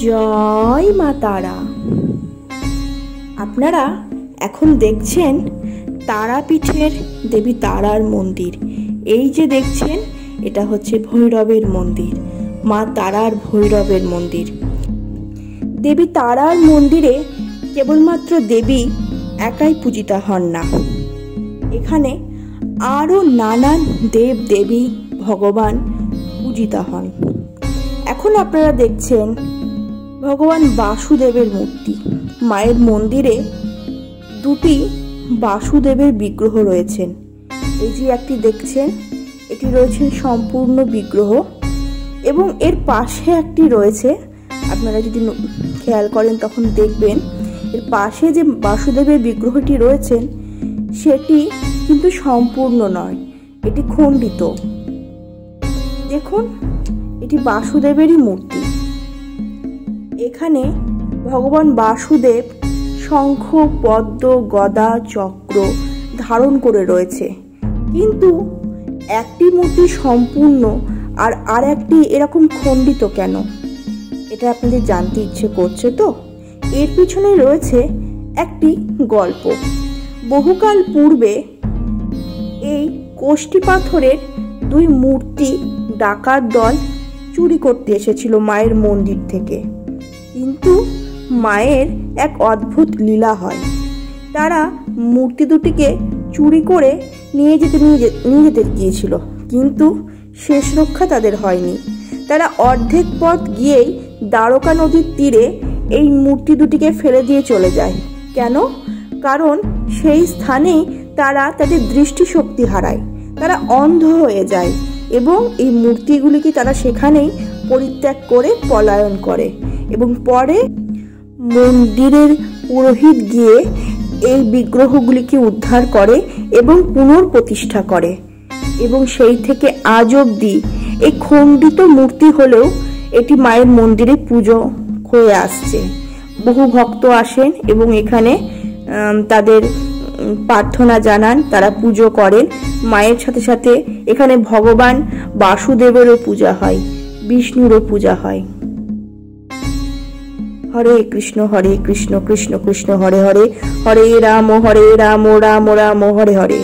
জয় মা তারা। আপনারা এখন দেখছেন তারাপীঠের দেবী তারার মন্দির। এই যে দেখছেন, এটা হচ্ছে ভৈরবের মন্দির, মা তারার ভৈরবের মন্দির। দেবী তারার মন্দিরে কেবলমাত্র দেবী একাই পূজিতা হন না, এখানে আরও নানান দেব দেবী ভগবান পূজিতা হন। এখন আপনারা দেখছেন ভগবান বাসুদেবের মূর্তি। মায়ের মন্দিরে দুটি বাসুদেবের বিগ্রহ রয়েছেন। এই যে একটি দেখছেন, এটি রয়েছেন সম্পূর্ণ বিগ্রহ, এবং এর পাশে একটি রয়েছে। আপনারা যদি খেয়াল করেন তখন দেখবেন এর পাশে যে বাসুদেবের বিগ্রহটি রয়েছেন সেটি কিন্তু সম্পূর্ণ নয়, এটি খণ্ডিত। দেখুন, এটি বাসুদেবেরই মূর্তি। এখানে ভগবান বাসুদেব শঙ্খ, পদ্ম, গদা, চক্র ধারণ করে রয়েছে, কিন্তু একটি মূর্তি সম্পূর্ণ আর একটি এরকম খণ্ডিত কেন? এটা আপনাদের জানতে ইচ্ছে করছে তো? এর পিছনে রয়েছে একটি গল্প। বহুকাল পূর্বে এই কোষ্ঠী পাথরের দুই মূর্তি ডাকাত দল চুরি করতে এসেছিল মায়ের মন্দির থেকে, কিন্তু মায়ের এক অদ্ভুত লীলা হয়। তারা মূর্তি দুটিকে চুরি করে নিয়ে যেতে গিয়েছিল, কিন্তু শেষ রক্ষা তাদের হয়নি। তারা অর্ধেক পথ গিয়েই দ্বারকা নদীর তীরে এই মূর্তি দুটিকে ফেলে দিয়ে চলে যায়। কেন? কারণ সেই স্থানেই তারা তাদের দৃষ্টিশক্তি হারায়, তারা অন্ধ হয়ে যায়, এবং এই মূর্তিগুলিকে তারা সেখানেই পরিত্যাগ করে পলায়ন করে। এবং পরে মন্দিরের পুরোহিত গিয়ে এই বিগ্রহগুলিকে উদ্ধার করে এবং পুনঃপ্রতিষ্ঠা করে, এবং সেই থেকে আজ অবধি এই খণ্ডিত মূর্তি হলেও এটি মায়ের মন্দিরে পুজো হয়ে আসছে। বহু ভক্ত আসেন এবং এখানে তাদের প্রার্থনা জানান, তারা পুজো করেন। মায়ের সাথে সাথে এখানে ভগবান বাসুদেবেরও পূজা হয়, বিষ্ণুরও পূজা হয়। হরে কৃষ্ণ কৃষ্ণ কৃষ্ণ হরে হরে, হরে রাম রাম রাম হরে হরে।